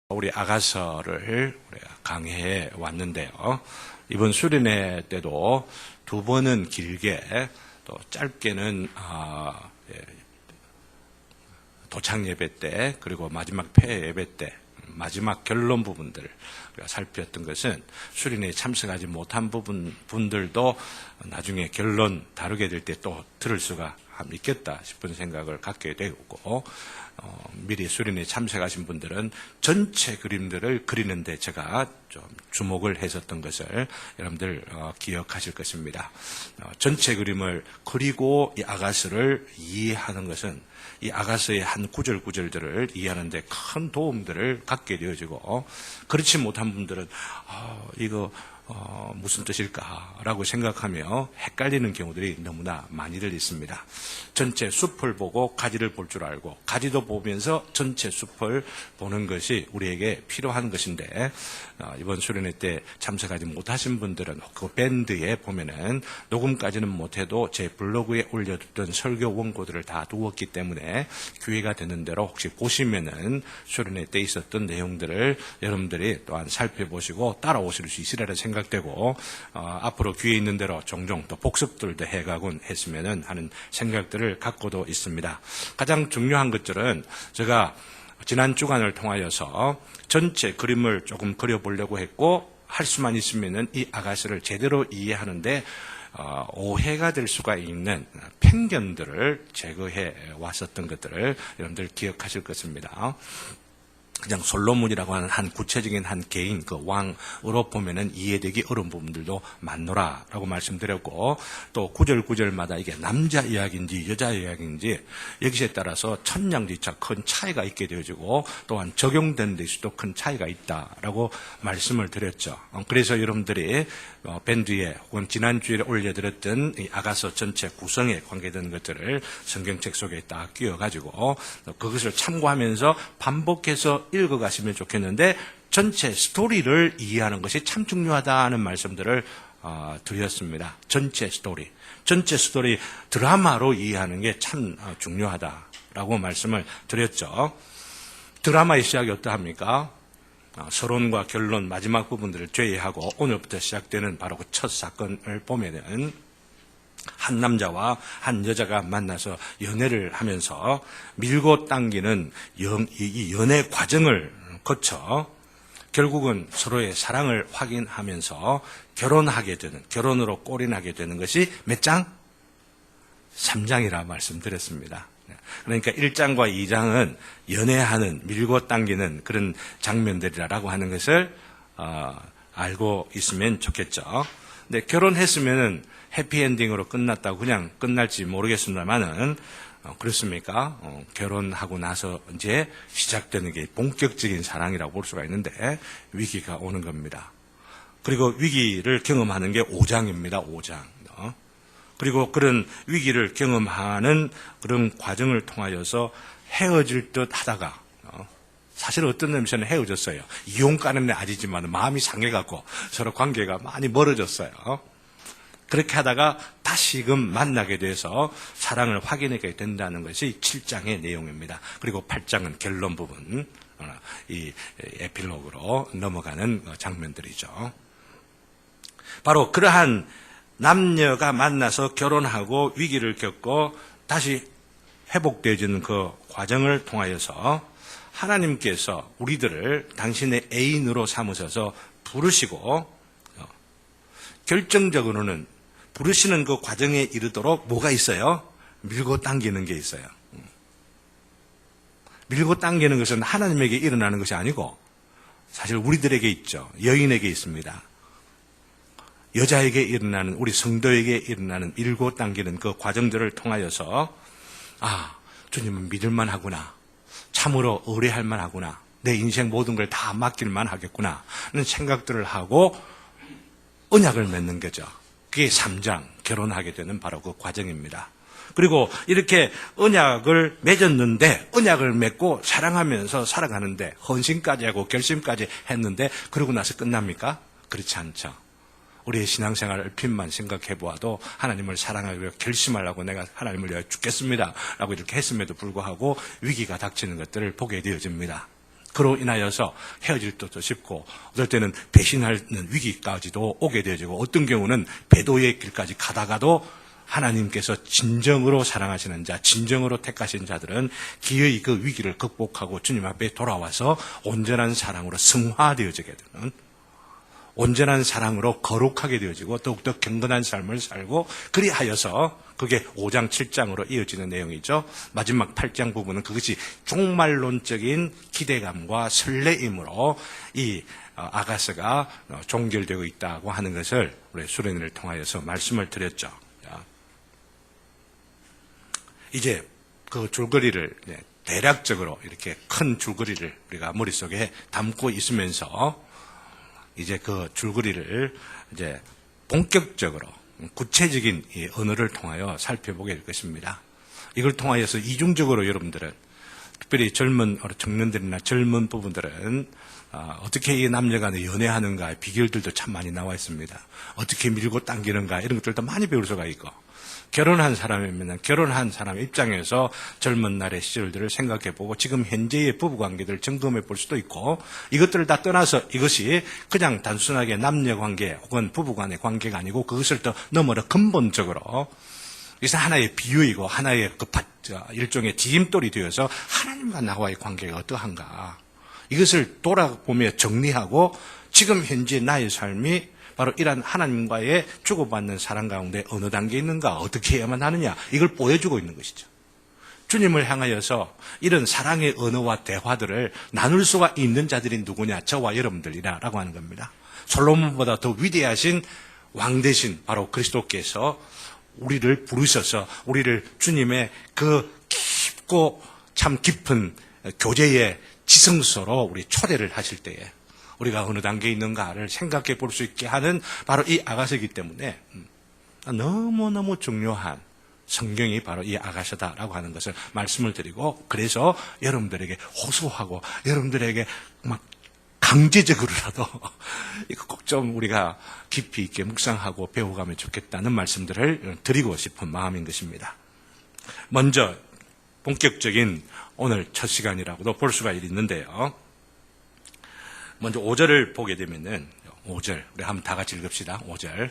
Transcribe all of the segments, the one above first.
우리 아가서를 우리가 강해해 왔는데요. 이번 수련회 때도 두 번은 길게 또 짧게는 도착 예배 때 그리고 마지막 폐 예배 때 마지막 결론 부분들을 우리가 살폈던 것은 수련회에 참석하지 못한 분들도 나중에 결론 다루게 될 때 또 들을 수가 있겠다 싶은 생각을 갖게 되고 미리 수련회에 참석하신 분들은 전체 그림들을 그리는데 제가 좀 주목을 했었던 것을 여러분들 기억하실 것입니다. 전체 그림을 그리고 이 아가서를 이해하는 것은 이 아가서의 한 구절구절들을 이해하는 데 큰 도움들을 갖게 되어지고 그렇지 못한 분들은 이거 무슨 뜻일까라고 생각하며 헷갈리는 경우들이 너무나 많이들 있습니다. 전체 숲을 보고 가지를 볼 줄 알고 가지도 보면서 전체 숲을 보는 것이 우리에게 필요한 것인데 이번 수련회 때 참석하지 못하신 분들은 그 밴드에 보면은 녹음까지는 못해도 제 블로그에 올려뒀던 설교 원고들을 다 두었기 때문에 기회가 되는 대로 혹시 보시면은 수련회 때 있었던 내용들을 여러분들이 또한 살펴보시고 따라오실 수 있으리라 생각되고 앞으로 기회 있는 대로 종종 또 복습들도 해가곤 했으면 하는 생각들을 갖고도 있습니다. 가장 중요한 것들은 제가 지난 주간을 통하여서 전체 그림을 조금 그려보려고 했고 할 수만 있으면은 이 아가서를 제대로 이해하는데 오해가 될 수가 있는 편견들을 제거해 왔었던 것들을 여러분들 기억하실 것입니다. 그냥 솔로몬이라고 하는 한 구체적인 한 개인 그 왕으로 보면은 이해되기 어려운 부분들도 많노라라고 말씀드렸고 또 구절구절마다 이게 남자 이야기인지 여자 이야기인지 여기에 따라서 천냥지차 큰 차이가 있게 되어지고 또한 적용되는 데서도 큰 차이가 있다라고 말씀을 드렸죠. 그래서 여러분들이 밴드에 혹은 지난주에 올려드렸던 이 아가서 전체 구성에 관계된 것들을 성경책 속에 딱 끼워가지고 그것을 참고하면서 반복해서 읽어가시면 좋겠는데 전체 스토리를 이해하는 것이 참 중요하다는 말씀들을 드렸습니다. 전체 스토리 드라마로 이해하는 게 참 중요하다라고 말씀을 드렸죠. 드라마의 시작이 어떠합니까? 서론과 결론 마지막 부분들을 제외하고 오늘부터 시작되는 바로 그 첫 사건을 보면은 한 남자와 한 여자가 만나서 연애를 하면서 밀고 당기는 이 연애 과정을 거쳐 결국은 서로의 사랑을 확인하면서 결혼하게 되는, 결혼으로 골인하게 되는 것이 몇 장? 3장이라 말씀드렸습니다. 그러니까 1장과 2장은 연애하는, 밀고 당기는 그런 장면들이라고 하는 것을 알고 있으면 좋겠죠. 근데 결혼했으면은 해피엔딩으로 끝났다고 그냥 끝날지 모르겠습니다만은 그렇습니까? 결혼하고 나서 이제 시작되는 게 본격적인 사랑이라고 볼 수가 있는데 위기가 오는 겁니다. 그리고 위기를 경험하는 게 5장입니다. 5장. 그리고 그런 위기를 경험하는 그런 과정을 통하여서 헤어질 듯 하다가 사실 어떤 냄새는 헤어졌어요. 이혼가는 아니지만 마음이 상해갖고 서로 관계가 많이 멀어졌어요. 그렇게 하다가 다시금 만나게 돼서 사랑을 확인하게 된다는 것이 7장의 내용입니다. 그리고 8장은 결론 부분, 이 에필로그로 넘어가는 장면들이죠. 바로 그러한 남녀가 만나서 결혼하고 위기를 겪고 다시 회복되어지는 그 과정을 통하여서 하나님께서 우리들을 당신의 애인으로 삼으셔서 부르시고 결정적으로는 부르시는 그 과정에 이르도록 뭐가 있어요? 밀고 당기는 게 있어요. 밀고 당기는 것은 하나님에게 일어나는 것이 아니고 사실 우리들에게 있죠. 여인에게 있습니다. 여자에게 일어나는, 우리 성도에게 일어나는 밀고 당기는 그 과정들을 통하여서 주님은 믿을만 하구나. 참으로 의뢰할 만하구나. 내 인생 모든 걸 다 맡길만 하겠구나 하는 생각들을 하고 언약을 맺는 거죠. 그게 3장, 결혼하게 되는 바로 그 과정입니다. 그리고 이렇게 언약을 맺었는데, 언약을 맺고 사랑하면서 살아가는데, 헌신까지 하고 결심까지 했는데, 그러고 나서 끝납니까? 그렇지 않죠. 우리의 신앙생활 얼핏만 생각해 보아도 하나님을 사랑하기로 결심하려고 내가 하나님을 위하여 죽겠습니다 라고 이렇게 했음에도 불구하고 위기가 닥치는 것들을 보게 되어집니다. 그로 인하여서 헤어질 때도 싶고 어떨 때는 배신하는 위기까지도 오게 되어지고 어떤 경우는 배도의 길까지 가다가도 하나님께서 진정으로 사랑하시는 자, 진정으로 택하신 자들은 기어이 그 위기를 극복하고 주님 앞에 돌아와서 온전한 사랑으로 승화되어지게 되는, 온전한 사랑으로 거룩하게 되어지고 더욱더 경건한 삶을 살고, 그리하여서 그게 5장 7장으로 이어지는 내용이죠. 마지막 8장 부분은 그것이 종말론적인 기대감과 설레임으로 이 아가서가 종결되고 있다고 하는 것을 우리 수련회를 통하여서 말씀을 드렸죠. 이제 그 줄거리를 대략적으로 이렇게 큰 줄거리를 우리가 머릿속에 담고 있으면서 이제 그 줄거리를 이제 본격적으로 구체적인 이 언어를 통하여 살펴보게 될 것입니다. 이걸 통하여서 이중적으로 여러분들은, 특별히 젊은 청년들이나 젊은 부분들은 어떻게 이 남녀간에 연애하는가 비결들도 참 많이 나와 있습니다. 어떻게 밀고 당기는가 이런 것들도 많이 배울 수가 있고, 결혼한 사람이면 결혼한 사람 입장에서 젊은 날의 시절들을 생각해보고 지금 현재의 부부관계들을 점검해볼 수도 있고, 이것들을 다 떠나서 이것이 그냥 단순하게 남녀관계 혹은 부부간의 관계가 아니고 그것을 더 너무나 근본적으로 이것은 하나의 비유이고 하나의 일종의 디딤돌이 되어서 하나님과 나와의 관계가 어떠한가, 이것을 돌아보며 정리하고 지금 현재 나의 삶이 바로 이러한 하나님과의 주고받는 사랑 가운데 어느 단계에 있는가, 어떻게 해야만 하느냐, 이걸 보여주고 있는 것이죠. 주님을 향하여서 이런 사랑의 언어와 대화들을 나눌 수가 있는 자들이 누구냐, 저와 여러분들이라고 하는 겁니다. 솔로몬보다 더 위대하신 왕 대신 바로 그리스도께서 우리를 부르셔서 우리를 주님의 그 깊고 참 깊은 교제의 지성소로 우리 초대를 하실 때에 우리가 어느 단계에 있는가를 생각해 볼 수 있게 하는 바로 이 아가서이기 때문에 너무너무 중요한 성경이 바로 이 아가서다라고 하는 것을 말씀을 드리고, 그래서 여러분들에게 호소하고 여러분들에게 막 강제적으로라도 이거 꼭 좀 우리가 깊이 있게 묵상하고 배워가면 좋겠다는 말씀들을 드리고 싶은 마음인 것입니다. 먼저 본격적인 오늘 첫 시간이라고도 볼 수가 있는데요. 먼저 5절을 보게 되면은 5절 우리 한번 다 같이 읽읍시다. 5절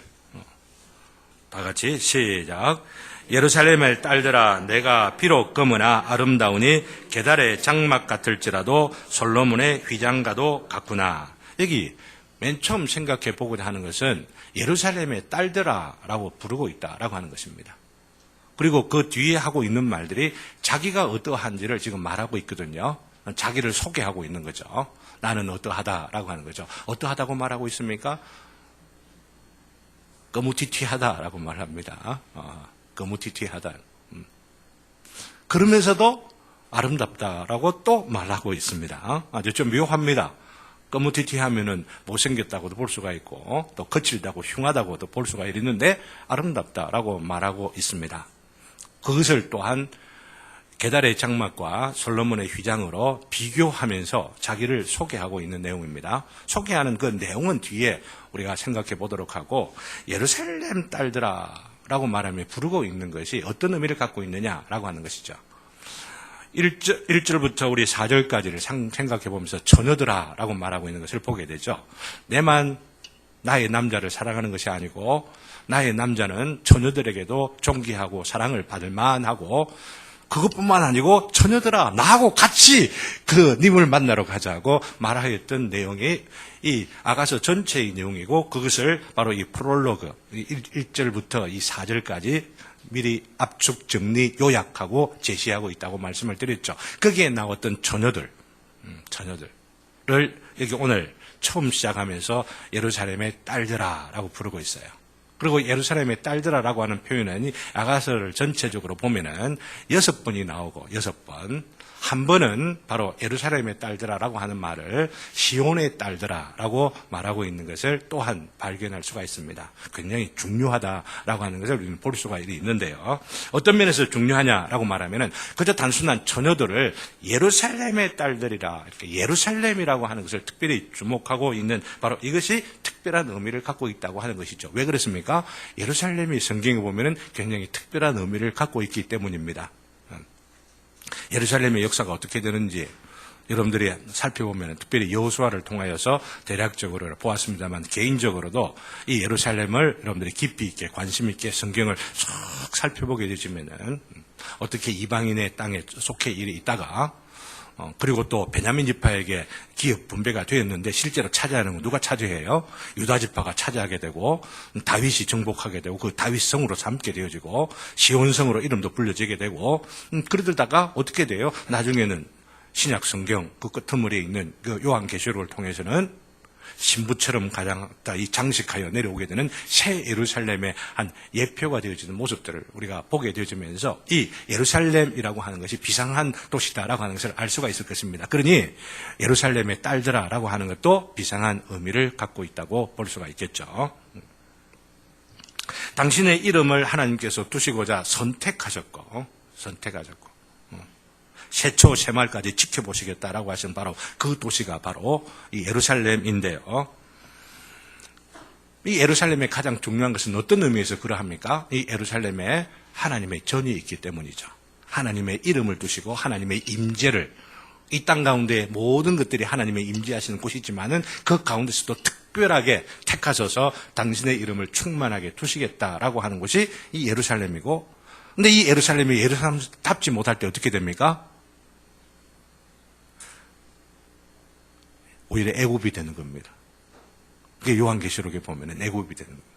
다 같이 시작. 예루살렘의 딸들아, 내가 비록 검으나 아름다우니 게달의 장막 같을지라도 솔로몬의 휘장과도 같구나. 여기 맨 처음 생각해 보고자 하는 것은 예루살렘의 딸들아라고 부르고 있다라고 하는 것입니다. 그리고 그 뒤에 하고 있는 말들이 자기가 어떠한지를 지금 말하고 있거든요. 자기를 소개하고 있는 거죠. 나는 어떠하다라고 하는 거죠. 어떠하다고 말하고 있습니까? 거무튀튀하다라고 말합니다. 거무튀튀하다. 그러면서도 아름답다라고 또 말하고 있습니다. 아주 좀 묘합니다. 거무튀튀하면은 못생겼다고도 볼 수가 있고, 또 거칠다고 흉하다고도 볼 수가 있는데 아름답다라고 말하고 있습니다. 그것을 또한 게달의 장막과 솔로몬의 휘장으로 비교하면서 자기를 소개하고 있는 내용입니다. 소개하는 그 내용은 뒤에 우리가 생각해 보도록 하고, 예루살렘 딸들아라고 말하며 부르고 있는 것이 어떤 의미를 갖고 있느냐라고 하는 것이죠. 1절부터 우리 4절까지를 생각해 보면서 처녀들아라고 말하고 있는 것을 보게 되죠. 내만 나의 남자를 사랑하는 것이 아니고 나의 남자는 처녀들에게도 존귀하고 사랑을 받을 만하고, 그것뿐만 아니고 처녀들아 나하고 같이 그 님을 만나러 가자고 말하였던 내용이 이 아가서 전체의 내용이고, 그것을 바로 이 프롤로그 1절부터 이 4절까지 미리 압축 정리 요약하고 제시하고 있다고 말씀을 드렸죠. 거기에 나왔던 처녀들을 여기 오늘 처음 시작하면서 예루살렘의 딸들아라고 부르고 있어요. 그리고 예루살렘의 딸들아라고 하는 표현은 아가서를 전체적으로 보면은 6번이 나오고 6번. 한 번은 바로 예루살렘의 딸들아라고 하는 말을 시온의 딸들아라고 말하고 있는 것을 또한 발견할 수가 있습니다. 굉장히 중요하다라고 하는 것을 우리는 볼 수가 있는데요. 어떤 면에서 중요하냐라고 말하면은 그저 단순한 처녀들을 예루살렘의 딸들이라, 이렇게 예루살렘이라고 하는 것을 특별히 주목하고 있는 바로 이것이 특별한 의미를 갖고 있다고 하는 것이죠. 왜 그렇습니까? 예루살렘이 성경에 보면은 굉장히 특별한 의미를 갖고 있기 때문입니다. 예루살렘의 역사가 어떻게 되는지 여러분들이 살펴보면 특별히 여호수아를 통하여서 대략적으로 보았습니다만 개인적으로도 이 예루살렘을 여러분들이 깊이 있게 관심 있게 성경을 쭉 살펴보게 되시면은 어떻게 이방인의 땅에 속해 있다가 그리고 또 베냐민 지파에게 기업 분배가 되었는데 실제로 차지하는 건 누가 차지해요? 유다 지파가 차지하게 되고 다윗이 정복하게 되고 그 다윗 성으로 삼게 되어지고 시온 성으로 이름도 불려지게 되고 그러다가 어떻게 돼요? 나중에는 신약 성경 그 끄트머리에 있는 그 요한계시록을 통해서는 신부처럼 가장 이 장식하여 내려오게 되는 새 예루살렘의 한 예표가 되어지는 모습들을 우리가 보게 되어지면서 이 예루살렘이라고 하는 것이 비상한 도시다라고 하는 것을 알 수가 있을 것입니다. 그러니 예루살렘의 딸들아라고 하는 것도 비상한 의미를 갖고 있다고 볼 수가 있겠죠. 당신의 이름을 하나님께서 두시고자 선택하셨고 새초 새말까지 지켜보시겠다라고 하신 바로 그 도시가 바로 이 예루살렘인데요. 이 예루살렘의 가장 중요한 것은 어떤 의미에서 그러합니까? 이 예루살렘에 하나님의 전이 있기 때문이죠. 하나님의 이름을 두시고 하나님의 임재를 이 땅 가운데 모든 것들이 하나님의 임재하시는 곳이지만은 그 가운데서도 특별하게 택하셔서 당신의 이름을 충만하게 두시겠다라고 하는 곳이 이 예루살렘이고, 근데 이 예루살렘이 예루살렘답지 못할 때 어떻게 됩니까? 오히려 애굽이 되는 겁니다. 그게 요한계시록에 보면은 애굽이 되는 겁니다.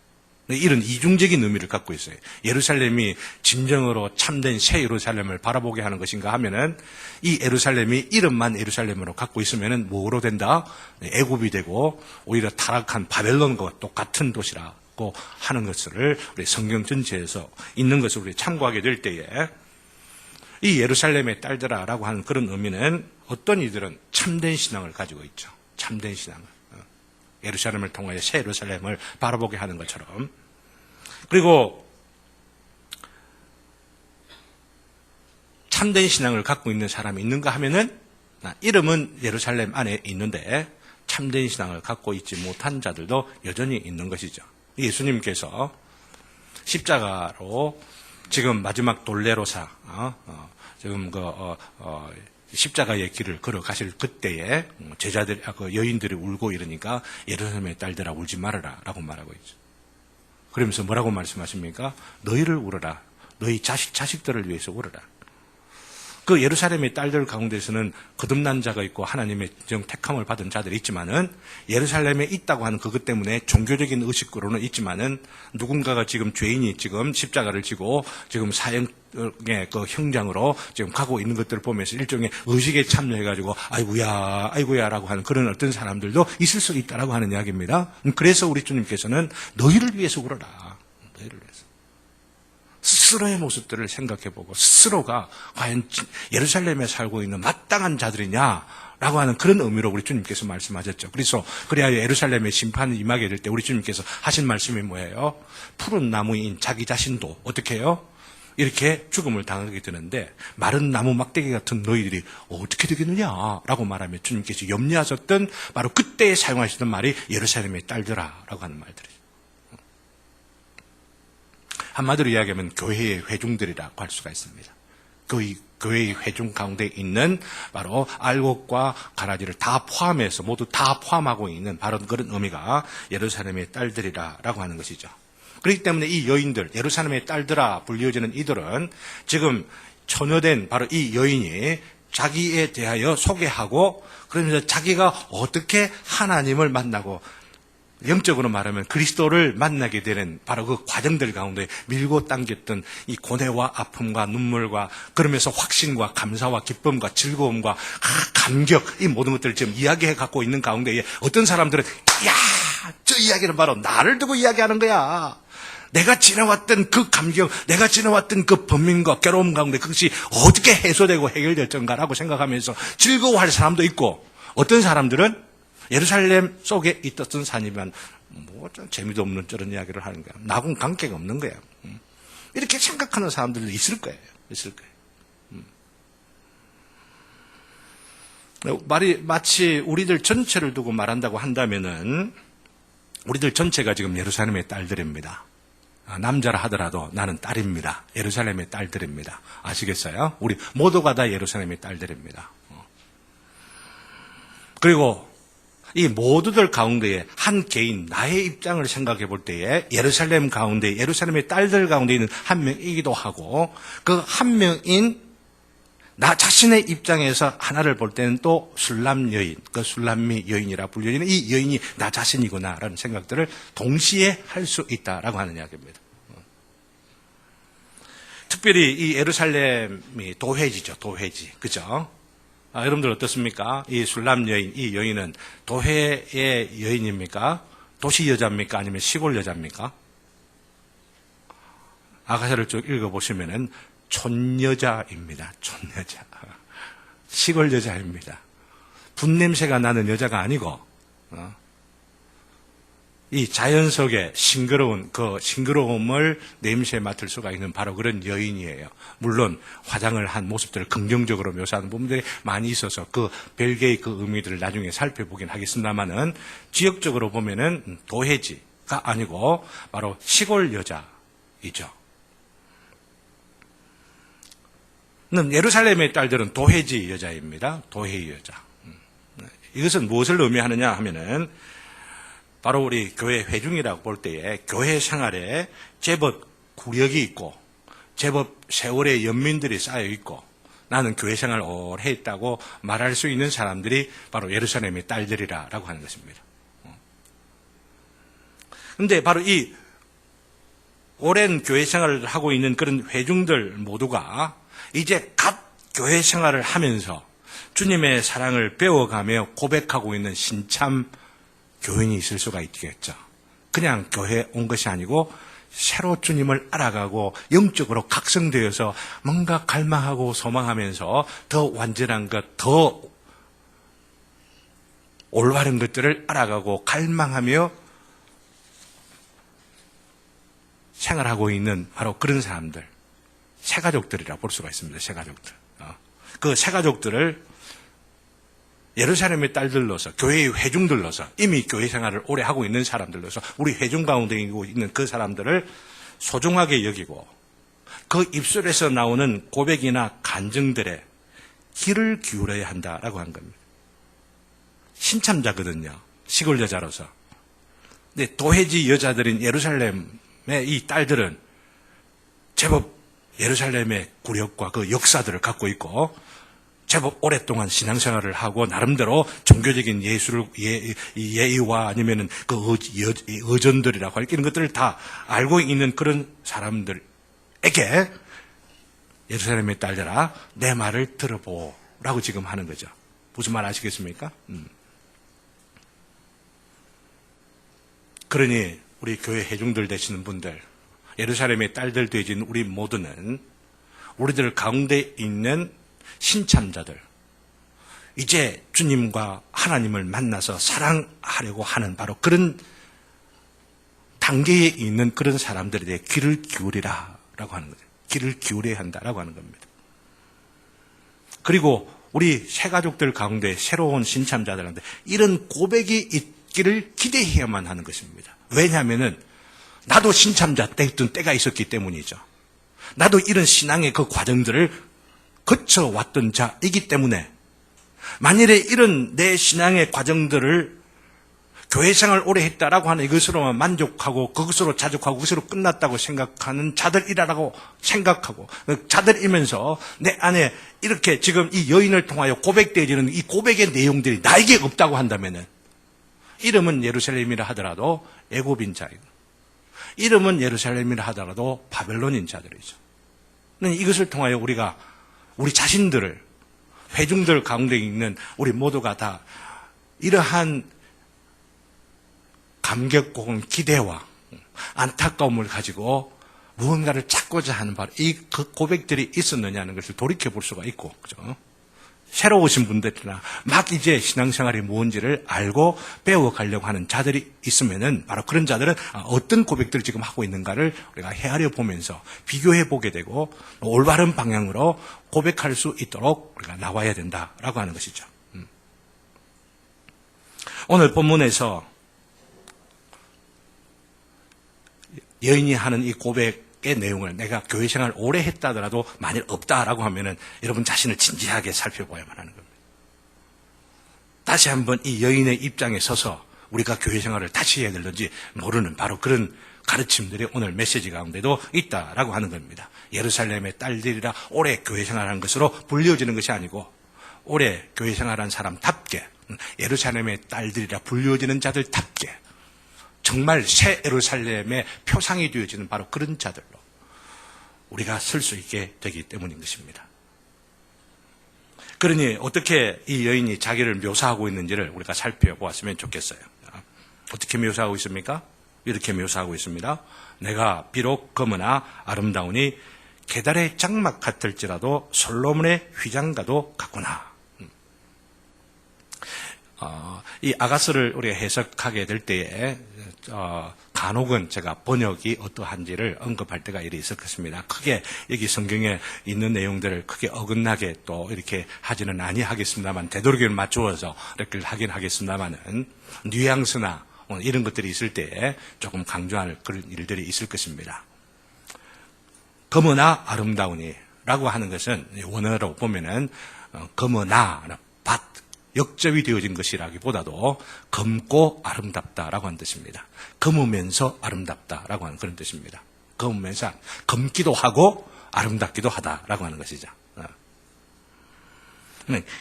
이런 이중적인 의미를 갖고 있어요. 예루살렘이 진정으로 참된 새 예루살렘을 바라보게 하는 것인가 하면은 이 예루살렘이 이름만 예루살렘으로 갖고 있으면은 뭐로 된다? 애굽이 되고 오히려 타락한 바벨론과 똑같은 도시라고 하는 것을 우리 성경 전체에서 있는 것을 우리 참고하게 될 때에 이 예루살렘의 딸들아라고 하는 그런 의미는 어떤 이들은 참된 신앙을 가지고 있죠. 참된 신앙을. 예루살렘을 통하여 새 예루살렘을 바라보게 하는 것처럼. 그리고 참된 신앙을 갖고 있는 사람이 있는가 하면은 이름은 예루살렘 안에 있는데 참된 신앙을 갖고 있지 못한 자들도 여전히 있는 것이죠. 예수님께서 십자가로 지금 마지막 돌레로사 지금 십자가의 길을 걸어가실 그때에 제자들, 여인들이 울고 이러니까 예루살렘의 딸들아 울지 말아라 라고 말하고 있죠. 그러면서 뭐라고 말씀하십니까? 너희를 울어라. 너희 자식들을 위해서 울어라. 그 예루살렘의 딸들 가운데서는 거듭난 자가 있고 하나님의 택함을 받은 자들이 있지만은 예루살렘에 있다고 하는 그것 때문에 종교적인 의식으로는 있지만은 누군가가 지금 죄인이 지금 십자가를 지고 지금 사형의 그 형장으로 지금 가고 있는 것들을 보면서 일종의 의식에 참여해가지고 아이고야라고 하는 그런 어떤 사람들도 있을 수 있다라고 하는 이야기입니다. 그래서 우리 주님께서는 너희를 위해서 울어라. 너희를 위해서. 스스로의 모습들을 생각해보고 스스로가 과연 예루살렘에 살고 있는 마땅한 자들이냐라고 하는 그런 의미로 우리 주님께서 말씀하셨죠. 그래서 그래야 예루살렘의 심판이 임하게 될 때 우리 주님께서 하신 말씀이 뭐예요? 푸른 나무인 자기 자신도 어떻게 해요? 이렇게 죽음을 당하게 되는데 마른 나무 막대기 같은 너희들이 어떻게 되겠느냐라고 말하며 주님께서 염려하셨던 바로 그때 사용하시던 말이 예루살렘의 딸들아라고 하는 말들이죠. 한마디로 이야기하면 교회의 회중들이라고 할 수가 있습니다. 교회의 회중 가운데 있는 바로 알곡과 가라지를 다 포함해서 모두 다 포함하고 있는 바로 그런 의미가 예루살렘의 딸들이라고 하는 것이죠. 그렇기 때문에 이 여인들, 예루살렘의 딸들아 불리어지는 이들은 지금 처녀된 바로 이 여인이 자기에 대하여 소개하고 그러면서 자기가 어떻게 하나님을 만나고 영적으로 말하면 그리스도를 만나게 되는 바로 그 과정들 가운데 밀고 당겼던 이 고뇌와 아픔과 눈물과 그러면서 확신과 감사와 기쁨과 즐거움과 감격 이 모든 것들을 지금 이야기해 갖고 있는 가운데에 어떤 사람들은 저 이야기는 바로 나를 두고 이야기하는 거야. 내가 지나왔던 그 감격, 내가 지나왔던 그 번민과 괴로움 가운데 그것이 어떻게 해소되고 해결될 건가라고 생각하면서 즐거워할 사람도 있고 어떤 사람들은 예루살렘 속에 있었던 산이면 뭐 재미도 없는 저런 이야기를 하는 거야. 나하고는 관계가 없는 거야. 이렇게 생각하는 사람들도 있을 거예요. 말이 마치 우리들 전체를 두고 말한다고 한다면은 우리들 전체가 지금 예루살렘의 딸들입니다. 남자라 하더라도 나는 딸입니다. 예루살렘의 딸들입니다. 아시겠어요? 우리 모두가 다 예루살렘의 딸들입니다. 그리고 이 모두들 가운데에 한 개인, 나의 입장을 생각해 볼 때에 예루살렘 가운데, 예루살렘의 딸들 가운데 있는 한 명이기도 하고, 그 한 명인 나 자신의 입장에서 하나를 볼 때는 또 술람 여인, 그 술람미 여인이라 불리는 이 여인이 나 자신이구나라는 생각들을 동시에 할 수 있다라고 하는 이야기입니다. 특별히 이 예루살렘이 도회지죠, 도회지. 그죠? 여러분들 어떻습니까? 이 술람 여인, 이 여인은 도회의 여인입니까? 도시 여자입니까? 아니면 시골 여자입니까? 아가서를 쭉 읽어보시면은 촌여자입니다. 촌여자. 시골 여자입니다. 분냄새가 나는 여자가 아니고, 이 자연 속에 싱그러운 그 싱그러움을 냄새에 맡을 수가 있는 바로 그런 여인이에요. 물론 화장을 한 모습들을 긍정적으로 묘사하는 부분들이 많이 있어서 그 별개의 그 의미들을 나중에 살펴보긴 하겠습니다만은 지역적으로 보면은 도회지가 아니고 바로 시골 여자이죠. 예루살렘의 딸들은 도회지 여자입니다. 도회 여자. 이것은 무엇을 의미하느냐 하면은 바로 우리 교회 회중이라고 볼 때에 교회 생활에 제법 구력이 있고 제법 세월의 연민들이 쌓여 있고 나는 교회 생활을 오래 했다고 말할 수 있는 사람들이 바로 예루살렘의 딸들이라고 하는 것입니다. 그런데 바로 이 오랜 교회 생활을 하고 있는 그런 회중들 모두가 이제 갓 교회 생활을 하면서 주님의 사랑을 배워가며 고백하고 있는 신참 교인이 있을 수가 있겠죠. 그냥 교회에 온 것이 아니고 새로 주님을 알아가고 영적으로 각성되어서 뭔가 갈망하고 소망하면서 더 완전한 것, 더 올바른 것들을 알아가고 갈망하며 생활하고 있는 바로 그런 사람들, 새가족들이라 볼 수가 있습니다. 새가족들. 그 새가족들을 예루살렘의 딸들로서, 교회의 회중들로서, 이미 교회 생활을 오래 하고 있는 사람들로서, 우리 회중 가운데 있는 그 사람들을 소중하게 여기고, 그 입술에서 나오는 고백이나 간증들에 귀를 기울여야 한다라고 한 겁니다. 신참자거든요. 시골 여자로서. 근데 도회지 여자들인 예루살렘의 이 딸들은 제법 예루살렘의 구력과 그 역사들을 갖고 있고 제법 오랫동안 신앙생활을 하고 나름대로 종교적인 예의와 아니면은 그 의전들이라고 할 이런 것들을 다 알고 있는 그런 사람들에게 예루살렘의 딸들아 내 말을 들어보라고 지금 하는 거죠. 무슨 말 아시겠습니까? 그러니 우리 교회 회중들 되시는 분들, 예루살렘의 딸들 되신 우리 모두는 우리들 가운데 있는 신참자들, 이제 주님과 하나님을 만나서 사랑하려고 하는 바로 그런 단계에 있는 그런 사람들에 대해 귀를 기울이라라고 하는 거죠. 귀를 기울여야 한다라고 하는 겁니다. 그리고 우리 새가족들 가운데 새로운 신참자들한테 이런 고백이 있기를 기대해야만 하는 것입니다. 왜냐하면은 나도 신참자 때였던 때가 있었기 때문이죠. 나도 이런 신앙의 그 과정들을 거쳐왔던 자이기 때문에 만일에 이런 내 신앙의 과정들을 교회 생활을 오래 했다라고 하는 이것으로만 만족하고 그것으로 자족하고 그것으로 끝났다고 생각하는 자들이라고 생각하고 자들이면서 내 안에 이렇게 지금 이 여인을 통하여 고백되어지는 이 고백의 내용들이 나에게 없다고 한다면은 이름은 예루살렘이라 하더라도 애굽인 자이고 이름은 예루살렘이라 하더라도 바벨론인 자들이죠. 이것을 통하여 우리가 우리 자신들을 회중들 가운데 있는 우리 모두가 다 이러한 감격 혹은 기대와 안타까움을 가지고 무언가를 찾고자 하는 바로 이 그 고백들이 있었느냐는 것을 돌이켜 볼 수가 있고, 그죠? 새로 오신 분들이나 막 이제 신앙생활이 뭔지를 알고 배워가려고 하는 자들이 있으면은 바로 그런 자들은 어떤 고백들을 지금 하고 있는가를 우리가 헤아려 보면서 비교해 보게 되고 올바른 방향으로 고백할 수 있도록 우리가 나와야 된다라고 하는 것이죠. 오늘 본문에서 여인이 하는 이 고백의 내용을 내가 교회 생활을 오래 했다더라도 만일 없다라고 하면은 여러분 자신을 진지하게 살펴봐야만 하는 겁니다. 다시 한번 이 여인의 입장에 서서 우리가 교회 생활을 다시 해야 되는지 모르는 바로 그런 가르침들이 오늘 메시지 가운데도 있다라고 하는 겁니다. 예루살렘의 딸들이라 오래 교회 생활하는 것으로 불리워지는 것이 아니고 오래 교회 생활한 사람답게 예루살렘의 딸들이라 불리워지는 자들답게 정말 새 예루살렘의 표상이 되어지는 바로 그런 자들로 우리가 설 수 있게 되기 때문인 것입니다. 그러니 어떻게 이 여인이 자기를 묘사하고 있는지를 우리가 살펴보았으면 좋겠어요. 어떻게 묘사하고 있습니까? 이렇게 묘사하고 있습니다. 내가 비록 검으나 아름다우니 게달의 장막 같을지라도 솔로몬의 휘장과도 같구나. 이 아가서를 우리가 해석하게 될 때에 간혹은 제가 번역이 어떠한지를 언급할 때가 이래 있을 것입니다. 크게 여기 성경에 있는 내용들을 크게 어긋나게 또 이렇게 하지는 아니하겠습니다만 되도록이면 맞추어서 이렇게 하긴 하겠습니다만은 뉘앙스나 이런 것들이 있을 때에 조금 강조할 그런 일들이 있을 것입니다. 검으나 아름다우니 라고 하는 것은 원어로 보면은 검으나 밭 역접이 되어진 것이라기보다도 검고 아름답다라고 하는 뜻입니다. 검으면서 아름답다라고 하는 그런 뜻입니다. 검으면서 검기도 하고 아름답기도 하다라고 하는 것이죠.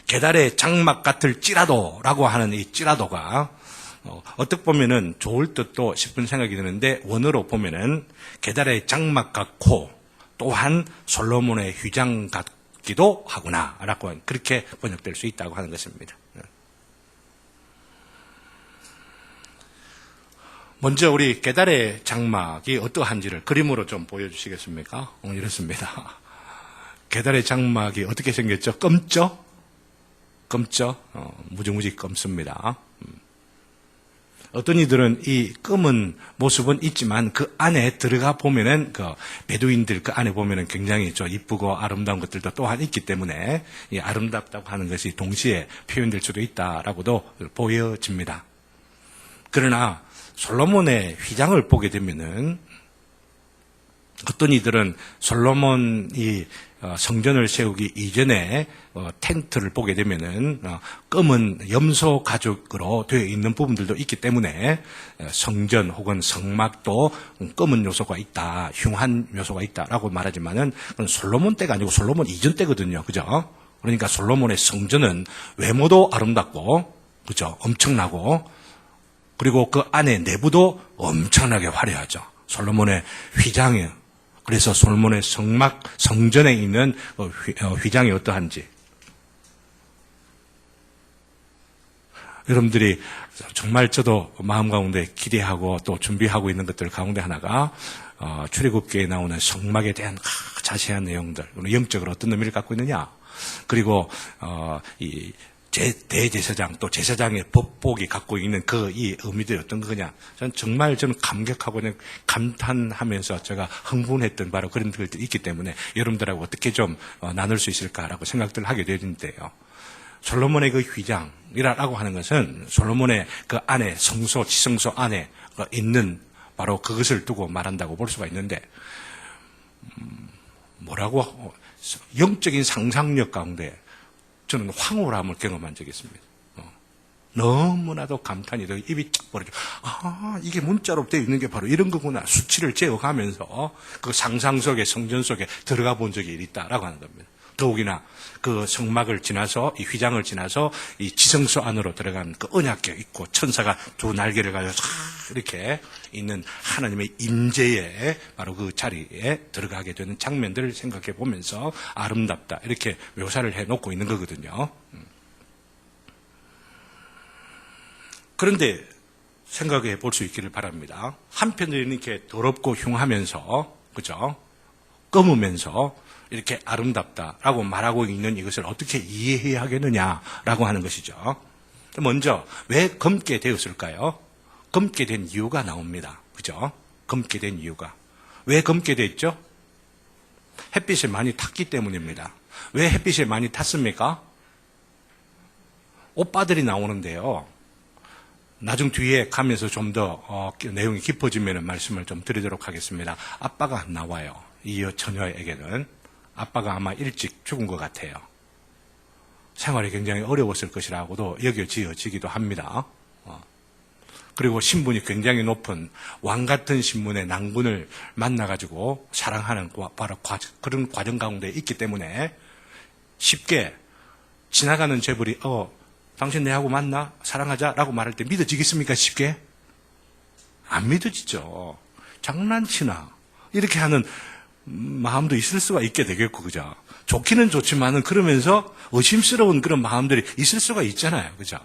게달의 장막 같을지라도라고 하는 이 찌라도가 어떻게 보면은 좋을 듯도 싶은 생각이 드는데 원어로 보면은 게달의 장막 같고 또한 솔로몬의 휘장 같기도 하구나라고 그렇게 번역될 수 있다고 하는 것입니다. 먼저 우리 게달의 장막이 어떠한지를 그림으로 좀 보여주시겠습니까? 이렇습니다. 게달의 장막이 어떻게 생겼죠? 검죠? 검죠? 무지무지 검습니다. 어떤 이들은 이 검은 모습은 있지만 그 안에 들어가 보면은 그 베두인들 그 안에 보면은 굉장히 좀 이쁘고 아름다운 것들도 또한 있기 때문에 이 아름답다고 하는 것이 동시에 표현될 수도 있다라고도 보여집니다. 그러나 솔로몬의 휘장을 보게 되면은 어떤 이들은 솔로몬이 성전을 세우기 이전에 텐트를 보게 되면은 검은 염소 가죽으로 되어 있는 부분들도 있기 때문에 성전 혹은 성막도 검은 요소가 있다, 흉한 요소가 있다라고 말하지만은 그건 솔로몬 때가 아니고 솔로몬 이전 때거든요, 그죠? 그러니까 솔로몬의 성전은 외모도 아름답고, 그죠? 엄청나고, 그리고 그 안에 내부도 엄청나게 화려하죠. 솔로몬의 휘장이 그래서 솔로몬의 성막, 성전에 있는 휘장이 어떠한지. 여러분들이 정말 저도 마음 가운데 기대하고 또 준비하고 있는 것들 가운데 하나가 출애굽기에 나오는 성막에 대한 자세한 내용들, 영적으로 어떤 의미를 갖고 있느냐. 그리고 이 대제사장 또 제사장의 법복이 갖고 있는 이 의미들이 어떤 거냐. 저는 감격하고 감탄하면서 제가 흥분했던 바로 그런 것들이 있기 때문에 여러분들하고 어떻게 좀 나눌 수 있을까라고 생각들을 하게 되는데요. 솔로몬의 그 휘장이라고 하는 것은 솔로몬의 그 안에 지성소 안에 있는 바로 그것을 두고 말한다고 볼 수가 있는데 뭐라고 영적인 상상력 가운데 저는 황홀함을 경험한 적이 있습니다. 너무나도 감탄이 되고 입이 쫙 벌어져. 이게 문자로 되어 있는 게 바로 이런 거구나. 수치를 재어가면서 그 상상 속에 성전 속에 들어가 본 적이 있다라고 하는 겁니다. 더욱이나 그 성막을 지나서 이 휘장을 지나서 이 지성소 안으로 들어간 그 언약궤 있고 천사가 두 날개를 가지고 이렇게 있는 하나님의 임재에 바로 그 자리에 들어가게 되는 장면들을 생각해 보면서 아름답다 이렇게 묘사를 해놓고 있는 거거든요. 그런데 생각해 볼 수 있기를 바랍니다. 한편으로는 이렇게 더럽고 흉하면서 그죠? 검으면서 이렇게 아름답다라고 말하고 있는 이것을 어떻게 이해해야 하겠느냐라고 하는 것이죠. 먼저 왜 검게 되었을까요? 검게 된 이유가 나옵니다. 그죠? 검게 된 이유가. 왜 검게 됐죠? 햇빛을 많이 탔기 때문입니다. 왜 햇빛을 많이 탔습니까? 오빠들이 나오는데요. 나중 뒤에 가면서 좀 더 내용이 깊어지면 말씀을 좀 드리도록 하겠습니다. 아빠가 안 나와요. 이 처녀에게는. 아빠가 아마 일찍 죽은 것 같아요. 생활이 굉장히 어려웠을 것이라고도 여겨지기도 합니다. 그리고 신분이 굉장히 높은 왕 같은 신분의 낭군을 만나가지고 사랑하는 바로 그런 과정 가운데 있기 때문에 쉽게 지나가는 재벌이 당신 내하고 만나? 사랑하자라고 말할 때 믿어지겠습니까? 쉽게? 안 믿어지죠. 장난치나 이렇게 하는 마음도 있을 수가 있게 되겠고, 그죠? 좋기는 좋지만은 그러면서 의심스러운 그런 마음들이 있을 수가 있잖아요, 그죠?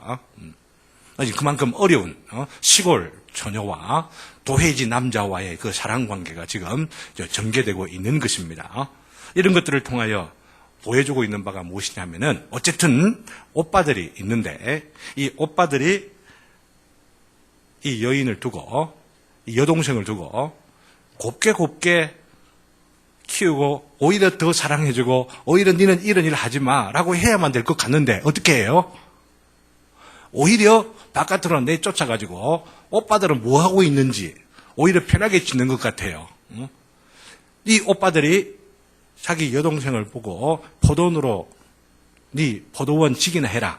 그만큼 어려운 시골 처녀와 도회지 남자와의 그 사랑 관계가 지금 전개되고 있는 것입니다. 이런 것들을 통하여 보여주고 있는 바가 무엇이냐면은 어쨌든 오빠들이 있는데 이 오빠들이 이 여인을 두고 이 여동생을 두고 곱게 키우고 오히려 더 사랑해주고 오히려 니는 이런 일 하지 마라고 해야만 될 것 같는데 어떻게 해요? 오히려 바깥으로 내쫓아가지고 오빠들은 뭐 하고 있는지 오히려 편하게 지는 것 같아요. 이 오빠들이 자기 여동생을 보고 포도원으로 네 포도원 지기나 해라.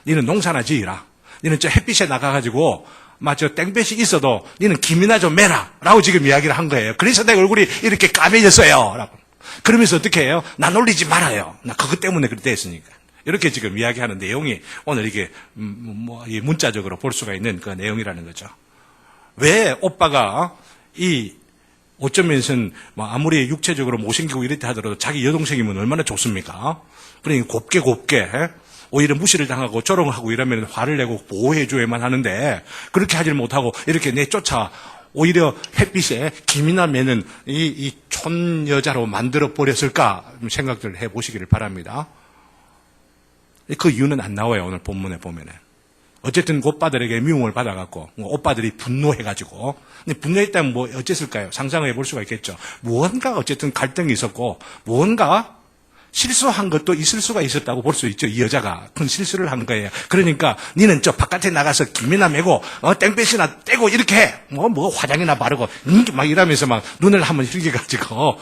니는 농사나 지으라. 니는 저 햇빛에 나가가지고 저 땡볕이 있어도 니는 김이나 좀 매라. 라고 지금 이야기를 한 거예요. 그래서 내 얼굴이 이렇게 까매졌어요. 라고. 그러면서 어떻게 해요? 나 놀리지 말아요. 나 그것 때문에 그렇게 됐으니까. 이렇게 지금 이야기하는 내용이 오늘 이게 문자적으로 볼 수가 있는 그 내용이라는 거죠. 왜 오빠가 어쩌면은 아무리 육체적으로 못생기고 이랬다 하더라도 자기 여동생이면 얼마나 좋습니까? 그러니 곱게 오히려 무시를 당하고 조롱하고 이러면 화를 내고 보호해줘야만 하는데 그렇게 하질 못하고 이렇게 내쫓아 오히려 햇빛에 김이나 매는 이 촌여자로 만들어 버렸을까 생각들 해보시기를 바랍니다. 그 이유는 안 나와요, 오늘 본문에 보면은. 어쨌든 오빠들에게 미움을 받아갖고, 오빠들이 분노해가지고, 근데 분노했다면 뭐 어쨌을까요? 상상해 볼 수가 있겠죠. 무언가 어쨌든 갈등이 있었고, 무언가 실수한 것도 있을 수가 있었다고 볼 수 있죠. 이 여자가 큰 실수를 한 거예요. 그러니까 니는 저 바깥에 나가서 김이나 메고 땡볕이나 떼고 이렇게 해. 뭐 화장이나 바르고 막 이러면서 막 눈을 한번 흘겨가지고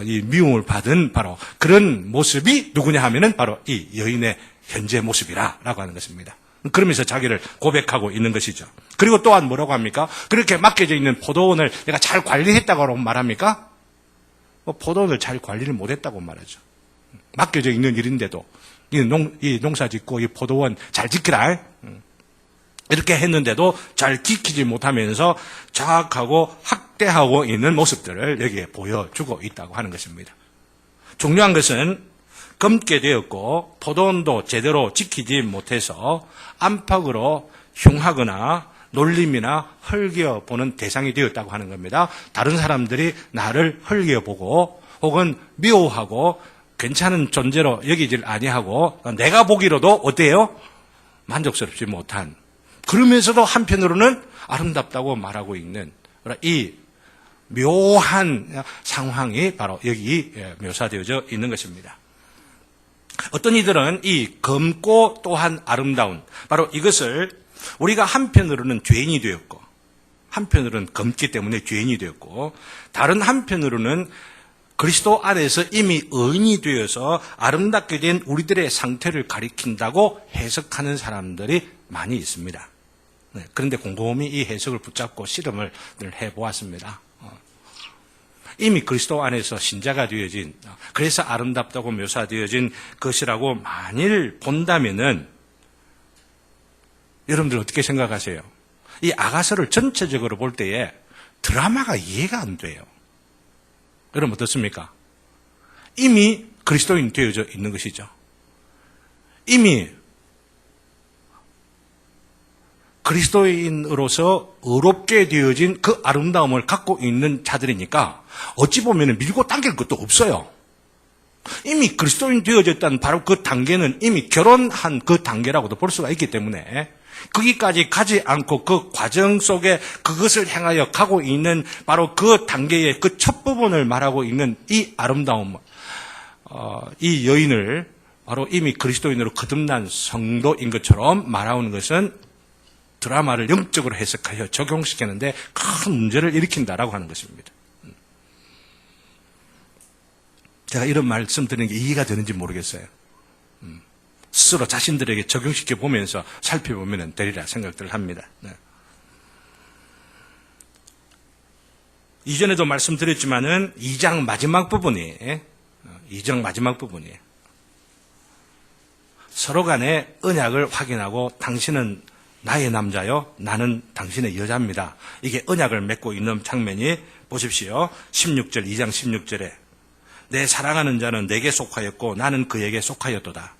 이 미움을 받은 바로 그런 모습이 누구냐 하면은 바로 이 여인의 현재 모습이라고 하는 것입니다. 그러면서 자기를 고백하고 있는 것이죠. 그리고 또한 뭐라고 합니까? 그렇게 맡겨져 있는 포도원을 내가 잘 관리했다고 말합니까? 포도원을 잘 관리를 못했다고 말하죠. 맡겨져 있는 일인데도 이 농사 짓고 이 포도원 잘 지키라 이렇게 했는데도 잘 지키지 못하면서 장악하고 학대하고 있는 모습들을 여기에 보여주고 있다고 하는 것입니다. 중요한 것은 검게 되었고 포도원도 제대로 지키지 못해서 안팎으로 흉하거나 놀림이나 헐겨보는 대상이 되었다고 하는 겁니다. 다른 사람들이 나를 헐겨보고 혹은 미워하고 괜찮은 존재로 여기질 아니하고 내가 보기로도 어때요? 만족스럽지 못한, 그러면서도 한편으로는 아름답다고 말하고 있는 이 묘한 상황이 바로 여기 묘사되어져 있는 것입니다. 어떤 이들은 이 검고 또한 아름다운 바로 이것을 우리가 한편으로는 죄인이 되었고 한편으로는 검기 때문에 죄인이 되었고 다른 한편으로는 그리스도 안에서 이미 의인이 되어서 아름답게 된 우리들의 상태를 가리킨다고 해석하는 사람들이 많이 있습니다. 그런데 곰곰이 이 해석을 붙잡고 실험을 해보았습니다. 이미 그리스도 안에서 신자가 되어진, 그래서 아름답다고 묘사되어진 것이라고 만일 본다면은 여러분들 어떻게 생각하세요? 이 아가서를 전체적으로 볼 때에 드라마가 이해가 안 돼요. 여러분 어떻습니까? 이미 그리스도인 되어져 있는 것이죠. 이미 그리스도인으로서 의롭게 되어진 그 아름다움을 갖고 있는 자들이니까 어찌 보면 밀고 당길 것도 없어요. 이미 그리스도인 되어졌다는 바로 그 단계는 이미 결혼한 그 단계라고도 볼 수가 있기 때문에 거기까지 가지 않고 그 과정 속에 그것을 향하여 가고 있는 바로 그 단계의 그 첫 부분을 말하고 있는 이 아름다움, 이 여인을 바로 이미 그리스도인으로 거듭난 성도인 것처럼 말하는 것은 드라마를 영적으로 해석하여 적용시키는데 큰 문제를 일으킨다라고 하는 것입니다. 제가 이런 말씀 드리는 게 이해가 되는지 모르겠어요. 스스로 자신들에게 적용시켜 보면서 살펴보면 되리라 생각들을 합니다. 네. 이전에도 말씀드렸지만은 2장 마지막 부분이 서로 간에 언약을 확인하고 당신은 나의 남자요, 나는 당신의 여자입니다. 이게 언약을 맺고 있는 장면이 보십시오. 16절, 2장 16절에 내 사랑하는 자는 내게 속하였고 나는 그에게 속하였도다.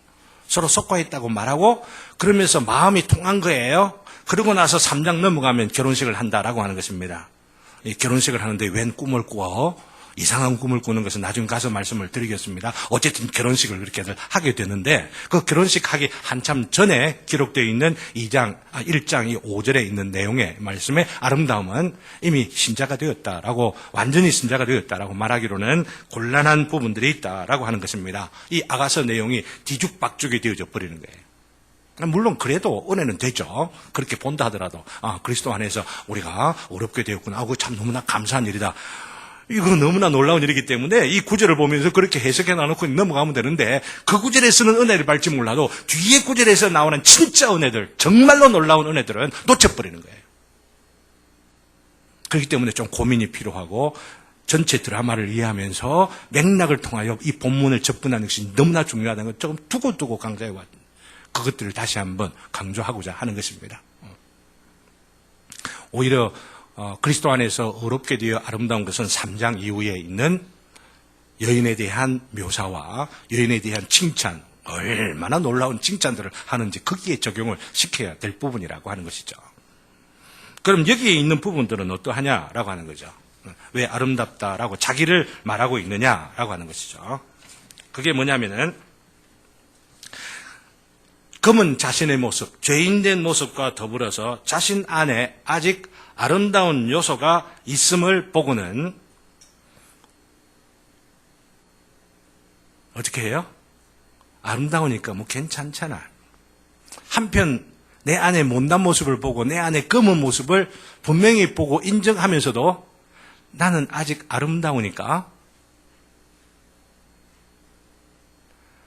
서로 속하였다고 말하고 그러면서 마음이 통한 거예요. 그러고 나서 3장 넘어가면 결혼식을 한다라고 하는 것입니다. 이 결혼식을 하는데 웬 꿈을 꾸어? 이상한 꿈을 꾸는 것은 나중에 가서 말씀을 드리겠습니다. 어쨌든 결혼식을 그렇게들 하게 되는데 그 결혼식 하기 한참 전에 기록되어 있는 1장 5절에 있는 내용의 말씀의 아름다움은 이미 신자가 되었다라고, 완전히 신자가 되었다라고 말하기로는 곤란한 부분들이 있다라고 하는 것입니다. 이 아가서 내용이 뒤죽박죽이 되어져 버리는 거예요. 물론 그래도 은혜는 되죠. 그렇게 본다 하더라도 그리스도 안에서 우리가 어렵게 되었구나. 그거 참 너무나 감사한 일이다. 이거 너무나 놀라운 일이기 때문에 이 구절을 보면서 그렇게 해석해 놔놓고 넘어가면 되는데 그 구절에서는 은혜를 받지 몰라도 뒤에 구절에서 나오는 진짜 은혜들, 정말로 놀라운 은혜들은 놓쳐버리는 거예요. 그렇기 때문에 좀 고민이 필요하고 전체 드라마를 이해하면서 맥락을 통하여 이 본문을 접근하는 것이 너무나 중요하다는 걸 조금 두고두고 강조해 왔습니다. 그것들을 다시 한번 강조하고자 하는 것입니다. 오히려 그리스도 안에서 어렵게 되어 아름다운 것은 3장 이후에 있는 여인에 대한 묘사와 여인에 대한 칭찬, 얼마나 놀라운 칭찬들을 하는지 거기에 적용을 시켜야 될 부분이라고 하는 것이죠. 그럼 여기에 있는 부분들은 어떠하냐라고 하는 거죠. 왜 아름답다라고 자기를 말하고 있느냐라고 하는 것이죠. 그게 뭐냐면은 금은 자신의 모습, 죄인된 모습과 더불어서 자신 안에 아직 아름다운 요소가 있음을 보고는 어떻게 해요? 아름다우니까 뭐 괜찮잖아. 한편 내 안에 못난 모습을 보고 내 안에 검은 모습을 분명히 보고 인정하면서도 나는 아직 아름다우니까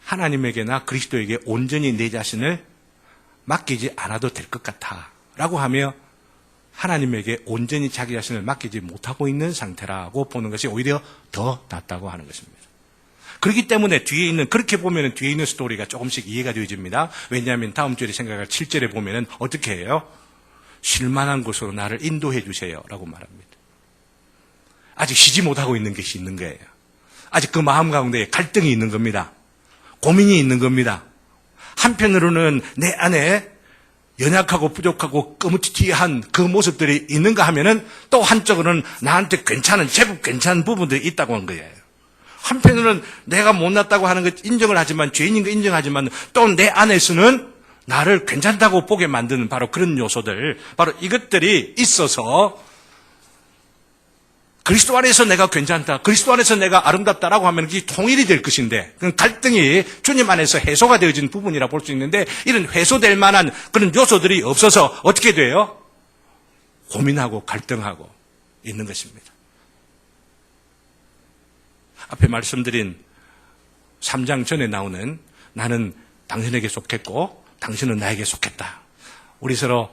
하나님에게나 그리스도에게 온전히 내 자신을 맡기지 않아도 될 것 같아 라고 하며 하나님에게 온전히 자기 자신을 맡기지 못하고 있는 상태라고 보는 것이 오히려 더 낫다고 하는 것입니다. 그렇기 때문에 그렇게 보면 뒤에 있는 스토리가 조금씩 이해가 되어집니다. 왜냐하면 다음 절에 생각할 7절에 보면 어떻게 해요? 쉴만한 곳으로 나를 인도해 주세요 라고 말합니다. 아직 쉬지 못하고 있는 것이 있는 거예요. 아직 그 마음 가운데 갈등이 있는 겁니다. 고민이 있는 겁니다. 한편으로는 내 안에 연약하고 부족하고 꺼무튀튀한 그 모습들이 있는가 하면은 또 한쪽으로는 나한테 제법 괜찮은 부분들이 있다고 한 거예요. 한편으로는 내가 못났다고 하는 것 인정을 하지만, 죄인인 거 인정하지만 또 내 안에서는 나를 괜찮다고 보게 만드는 바로 그런 요소들, 바로 이것들이 있어서 그리스도 안에서 내가 괜찮다, 그리스도 안에서 내가 아름답다라고 하면 그게 통일이 될 것인데, 그 갈등이 주님 안에서 해소가 되어진 부분이라 볼 수 있는데, 이런 해소될 만한 그런 요소들이 없어서 어떻게 돼요? 고민하고 갈등하고 있는 것입니다. 앞에 말씀드린 3장 전에 나오는 나는 당신에게 속했고 당신은 나에게 속했다, 우리 서로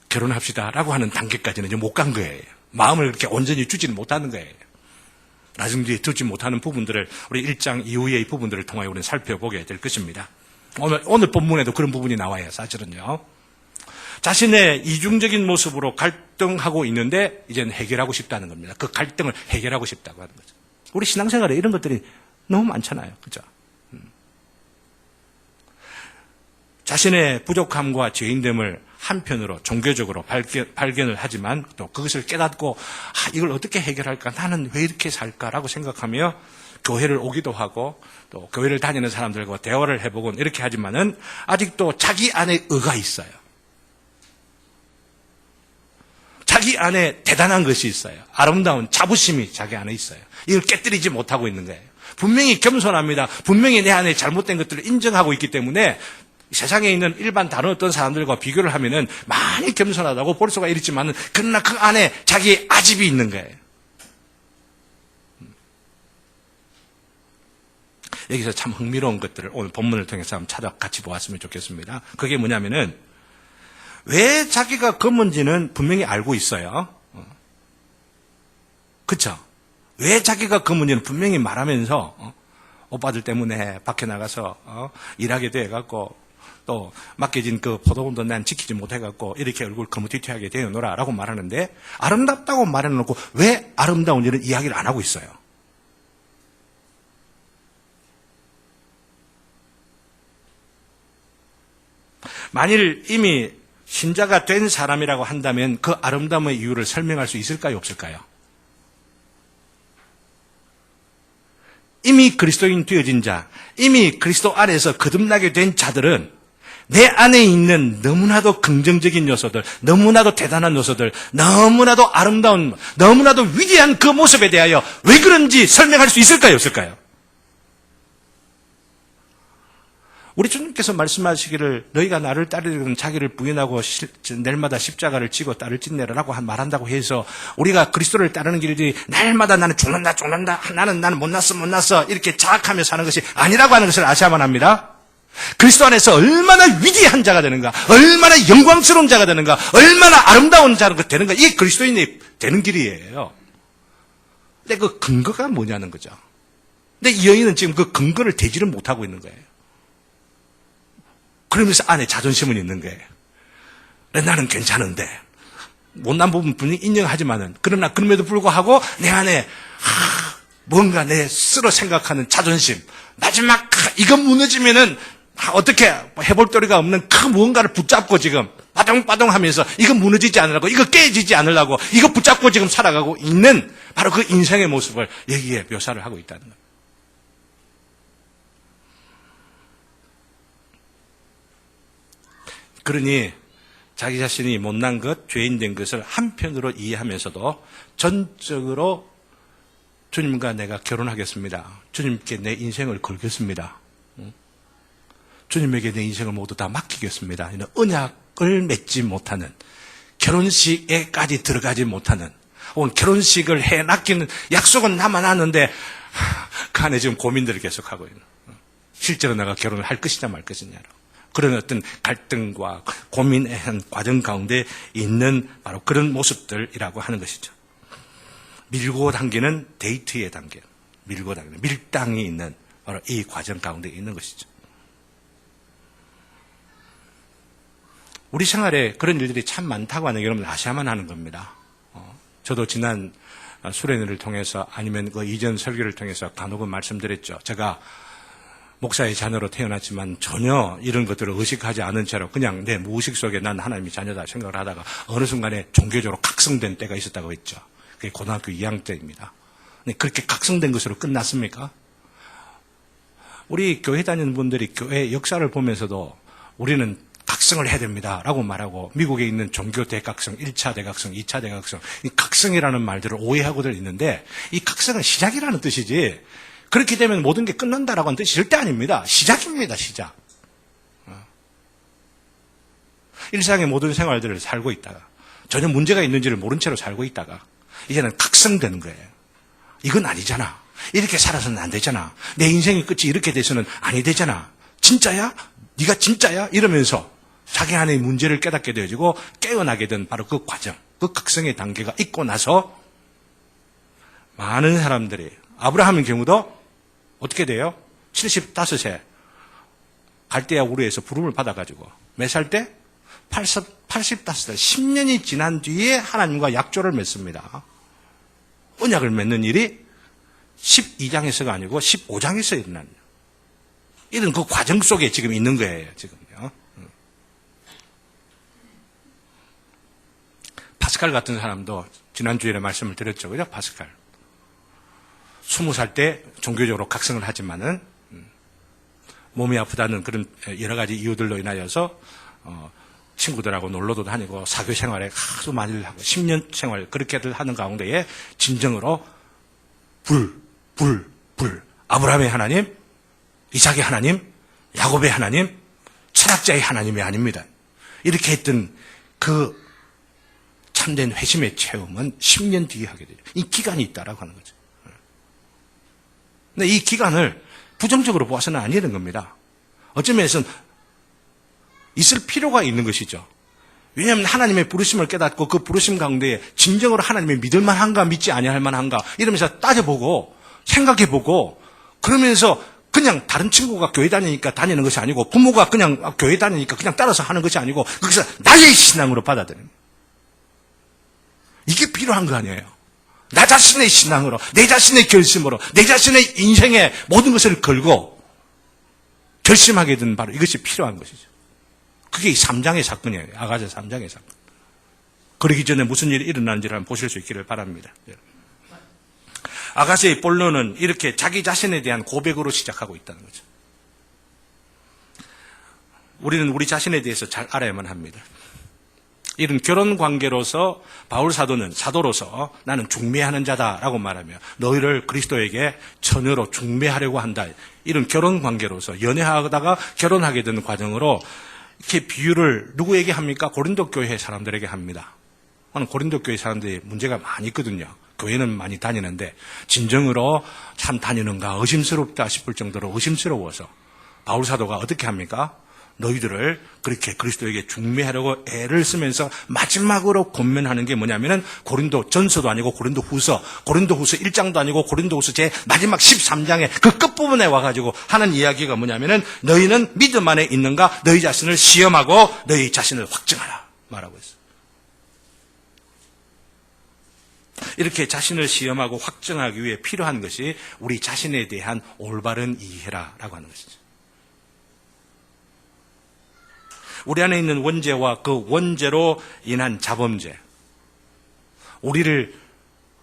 결혼합시다라고 하는 단계까지는 이제 못 간 거예요. 마음을 그렇게 온전히 주지는 못하는 거예요. 나중에 듣지 못하는 부분들을 우리 1장 이후의 부분들을 통하여 우리는 살펴보게 될 것입니다. 오늘 본문에도 그런 부분이 나와요. 사실은요. 자신의 이중적인 모습으로 갈등하고 있는데 이제는 해결하고 싶다는 겁니다. 그 갈등을 해결하고 싶다고 하는 거죠. 우리 신앙생활에 이런 것들이 너무 많잖아요. 그죠? 자신의 부족함과 죄인됨을 한편으로 종교적으로 발견을 하지만 또 그것을 깨닫고 이걸 어떻게 해결할까, 나는 왜 이렇게 살까라고 생각하며 교회를 오기도 하고 또 교회를 다니는 사람들과 대화를 해보곤 이렇게 하지만은 아직도 자기 안에 의가 있어요. 자기 안에 대단한 것이 있어요. 아름다운 자부심이 자기 안에 있어요. 이걸 깨뜨리지 못하고 있는 거예요. 분명히 겸손합니다. 분명히 내 안에 잘못된 것들을 인정하고 있기 때문에 세상에 있는 일반 다른 어떤 사람들과 비교를 하면은 많이 겸손하다고 볼 수가 있지만, 그러나 그 안에 자기의 아집이 있는 거예요. 여기서 참 흥미로운 것들을 오늘 본문을 통해서 한번 같이 보았으면 좋겠습니다. 그게 뭐냐면은 왜 자기가 검은지는 분명히 알고 있어요. 그쵸? 왜 자기가 검은지는 분명히 말하면서 오빠들 때문에 밖에 나가서 일하게 돼갖고 또 맡겨진 그 포도원도 난 지키지 못해갖고 이렇게 얼굴 거무튀튀하게 되어노라 라고 말하는데 아름답다고 말해놓고 왜 아름다운 일은 이야기를 안 하고 있어요? 만일 이미 신자가 된 사람이라고 한다면 그 아름다움의 이유를 설명할 수 있을까요? 없을까요? 이미 그리스도인 되어진 자, 이미 그리스도 안에서 거듭나게 된 자들은 내 안에 있는 너무나도 긍정적인 요소들, 너무나도 대단한 요소들, 너무나도 아름다운, 너무나도 위대한 그 모습에 대하여 왜 그런지 설명할 수 있을까요? 없을까요? 우리 주님께서 말씀하시기를 너희가 나를 따르려면 자기를 부인하고 날마다 십자가를 지고 따를 짓내라라고 말한다고 해서 우리가 그리스도를 따르는 길이 날마다 나는 죽는다 나는 못났어 이렇게 자학하며 사는 것이 아니라고 하는 것을 아셔야만 합니다. 그리스도 안에서 얼마나 위대한 자가 되는가, 얼마나 영광스러운 자가 되는가, 얼마나 아름다운 자가 되는가, 이게 그리스도인이 되는 길이에요. 근데 그 근거가 뭐냐는 거죠. 근데 이 여인은 지금 그 근거를 대지를 못하고 있는 거예요. 그러면서 안에 자존심은 있는 거예요. 나는 괜찮은데 못난 부분 분명히 인정하지만은 그러나 그럼에도 불구하고 내 안에 뭔가 내 스스로 생각하는 자존심, 마지막 이거 무너지면은 어떻게 해볼 도리가 없는 그 무언가를 붙잡고 지금 빠동빠동하면서 이거 무너지지 않으려고, 이거 깨지지 않으려고, 이거 붙잡고 지금 살아가고 있는 바로 그 인생의 모습을 여기에 묘사를 하고 있다는 거예요. 그러니 자기 자신이 못난 것, 죄인 된 것을 한편으로 이해하면서도 전적으로 주님과 내가 결혼하겠습니다. 주님께 내 인생을 걸겠습니다. 주님에게 내 인생을 모두 다 맡기겠습니다. 이런 언약을 맺지 못하는, 결혼식에까지 들어가지 못하는, 혹은 결혼식을 해 낚이는 약속은 남아놨는데 그 안에 지금 고민들을 계속하고 있는, 실제로 내가 결혼을 할 것이냐 말 것이냐로 그런 어떤 갈등과 고민의 한 과정 가운데 있는 바로 그런 모습들이라고 하는 것이죠. 밀고 당기는 데이트의 단계, 밀고 당기는 밀당이 있는 바로 이 과정 가운데 있는 것이죠. 우리 생활에 그런 일들이 참 많다고 하는 게 여러분 아셔야만 하는 겁니다. 저도 지난 수련회를 통해서 아니면 그 이전 설교를 통해서 간혹은 말씀드렸죠. 제가 목사의 자녀로 태어났지만 전혀 이런 것들을 의식하지 않은 채로 그냥 내 무의식 속에 난 하나님의 자녀다 생각을 하다가 어느 순간에 종교적으로 각성된 때가 있었다고 했죠. 그게 고등학교 2학년 때입니다. 근데 그렇게 각성된 것으로 끝났습니까? 우리 교회 다니는 분들이 교회 역사를 보면서도 우리는 각성을 해야 됩니다 라고 말하고 미국에 있는 종교 대각성, 1차 대각성, 2차 대각성, 이 각성이라는 말들을 오해하고들 있는데 이 각성은 시작이라는 뜻이지 그렇게 되면 모든 게 끝난다라고 하는 뜻이 절대 아닙니다. 시작입니다. 시작. 일상의 모든 생활들을 살고 있다가 전혀 문제가 있는지를 모른 채로 살고 있다가 이제는 각성되는 거예요. 이건 아니잖아. 이렇게 살아서는 안 되잖아. 내 인생의 끝이 이렇게 돼서는 아니 되잖아. 진짜야? 네가 진짜야? 이러면서 자기 안의 문제를 깨닫게 되어지고 깨어나게 된 바로 그 과정, 그 각성의 단계가 있고 나서 많은 사람들이 아브라함의 경우도 어떻게 돼요? 75세 갈대아 우르에서 부름을 받아가지고 몇 살 때? 85살 10년이 지난 뒤에 하나님과 약조를 맺습니다. 언약을 맺는 일이 12장에서가 아니고 15장에서 일어나는 이런 그 과정 속에 지금 있는 거예요. 지금요. 파스칼 같은 사람도 지난주에 말씀을 드렸죠. 그죠? 파스칼. 20살 때 종교적으로 각성을 하지만은 몸이 아프다는 그런 여러 가지 이유들로 인하여서 친구들하고 놀러도 다니고 사교 생활에 아주 많이 하고 10년 생활 그렇게들 하는 가운데에 진정으로 불 아브라함의 하나님, 이삭의 하나님, 야곱의 하나님, 철학자의 하나님이 아닙니다. 이렇게 했던 그 참된 회심의 체험은 10년 뒤에 하게 되죠. 이 기간이 있다라고 하는 거죠. 근데 이 기간을 부정적으로 보아서는 아니라는 겁니다. 어쩌면 있을 필요가 있는 것이죠. 왜냐하면 하나님의 부르심을 깨닫고 그 부르심 가운데 진정으로 하나님의 믿을 만한가 믿지 아니할 만한가 이러면서 따져보고 생각해보고 그러면서 그냥 다른 친구가 교회 다니니까 다니는 것이 아니고 부모가 그냥 교회 다니니까 그냥 따라서 하는 것이 아니고 거기서 나의 신앙으로 받아들이는 이게 필요한 거 아니에요. 나 자신의 신앙으로 내 자신의 결심으로 내 자신의 인생에 모든 것을 걸고 결심하게 된 바로 이것이 필요한 것이죠. 그게 이 3장의 사건이에요. 아가서 3장의 사건. 그러기 전에 무슨 일이 일어나는지를 한번 보실 수 있기를 바랍니다. 아가서의 본론은 이렇게 자기 자신에 대한 고백으로 시작하고 있다는 거죠. 우리는 우리 자신에 대해서 잘 알아야만 합니다. 이런 결혼 관계로서 바울 사도로서 나는 중매하는 자다라고 말하며 너희를 그리스도에게 처녀로 중매하려고 한다. 이런 결혼 관계로서 연애하다가 결혼하게 되는 과정으로 이렇게 비유를 누구에게 합니까? 고린도 교회 사람들에게 합니다. 고린도 교회 사람들이 문제가 많이 있거든요. 교회는 많이 다니는데 진정으로 참 다니는가 의심스럽다 싶을 정도로 의심스러워서 바울 사도가 어떻게 합니까? 너희들을 그렇게 그리스도에게 중매하려고 애를 쓰면서 마지막으로 권면하는 게 뭐냐면은 고린도 전서도 아니고 고린도 후서 1장도 아니고 고린도 후서 제 마지막 13장의 그 끝부분에 와가지고 하는 이야기가 뭐냐면은 너희는 믿음 안에 있는가 너희 자신을 시험하고 너희 자신을 확증하라 말하고 있어요. 이렇게 자신을 시험하고 확증하기 위해 필요한 것이 우리 자신에 대한 올바른 이해라라고 하는 것이죠. 우리 안에 있는 원죄와 그 원죄로 인한 자범죄, 우리를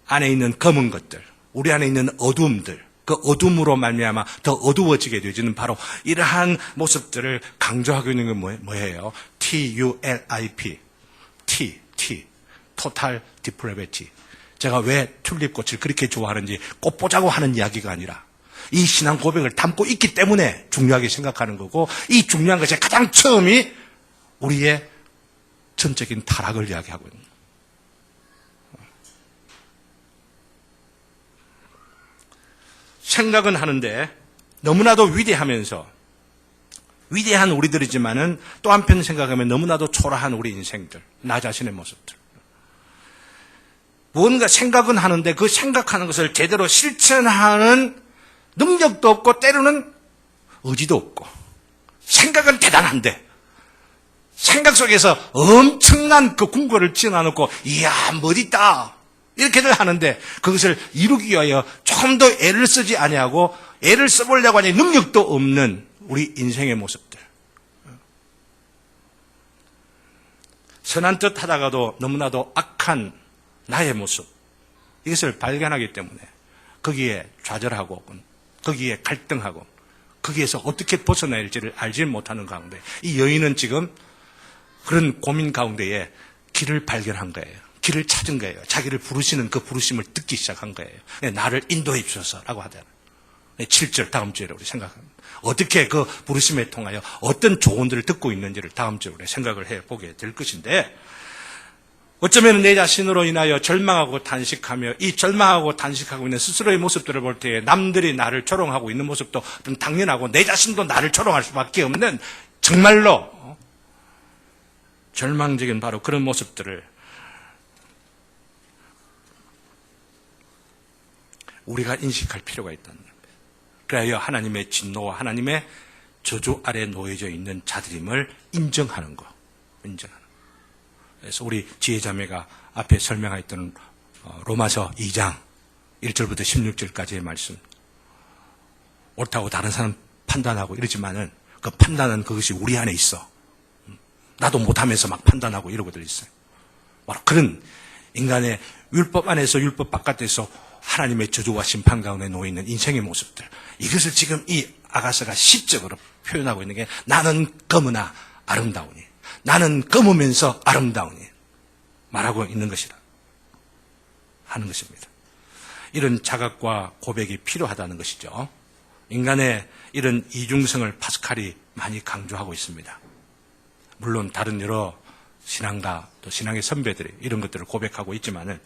안에 있는 검은 것들, 우리 안에 있는 어두움들, 그 어둠으로 말미암아 더 어두워지게 되지는 바로 이러한 모습들을 강조하고 있는 건 뭐예요? TULIP, Total Depravity. 제가 왜 튤립꽃을 그렇게 좋아하는지 꽃 보자고 하는 이야기가 아니라 이 신앙 고백을 담고 있기 때문에 중요하게 생각하는 거고 이 중요한 것의 가장 처음이 우리의 전적인 타락을 이야기하고 있는 거예요. 생각은 하는데 너무나도 위대하면서 위대한 우리들이지만은 또 한편 생각하면 너무나도 초라한 우리 인생들, 나 자신의 모습들. 무언가 생각은 하는데 그 생각하는 것을 제대로 실천하는 능력도 없고 때로는 의지도 없고 생각은 대단한데 생각 속에서 엄청난 그 궁궐을 지어놓고 이야 멋있다 이렇게들 하는데 그것을 이루기 위하여 조금 더 애를 쓰지 아니하고 애를 써보려고 하니 능력도 없는 우리 인생의 모습들. 선한 듯 하다가도 너무나도 악한 나의 모습, 이것을 발견하기 때문에 거기에 좌절하고 거기에 갈등하고 거기에서 어떻게 벗어나야 할지를 알지 못하는 가운데 이 여인은 지금 그런 고민 가운데에 길을 발견한 거예요. 길을 찾은 거예요. 자기를 부르시는 그 부르심을 듣기 시작한 거예요. 나를 인도해 주셔서라고 하잖아요. 7절 다음 주에 우리 생각합니다. 어떻게 그 부르심에 통하여 어떤 조언들을 듣고 있는지를 다음 주에 우리 생각을 해보게 될 것인데 어쩌면 내 자신으로 인하여 절망하고 단식하며 이 절망하고 단식하고 있는 스스로의 모습들을 볼 때에 남들이 나를 조롱하고 있는 모습도 당연하고 내 자신도 나를 조롱할 수밖에 없는 정말로 절망적인 바로 그런 모습들을 우리가 인식할 필요가 있다는 겁니다. 그래야 하나님의 진노와 하나님의 저주 아래 놓여져 있는 자들임을 인정하는 거. 인정하는 거. 그래서 우리 지혜자매가 앞에 설명했던 로마서 2장 1절부터 16절까지의 말씀. 옳다고 다른 사람 판단하고 이러지만은 그 판단은 그것이 우리 안에 있어. 나도 못하면서 막 판단하고 이러고들 있어요. 바로 그런 인간의 율법 안에서 율법 바깥에서 하나님의 저주와 심판 가운데 놓여있는 인생의 모습들. 이것을 지금 이 아가서가 시적으로 표현하고 있는 게 나는 검으나 아름다우니. 나는 검으면서 아름다우니. 말하고 있는 것이다. 하는 것입니다. 이런 자각과 고백이 필요하다는 것이죠. 인간의 이런 이중성을 파스칼이 많이 강조하고 있습니다. 물론 다른 여러 신앙가 또 신앙의 선배들이 이런 것들을 고백하고 있지만은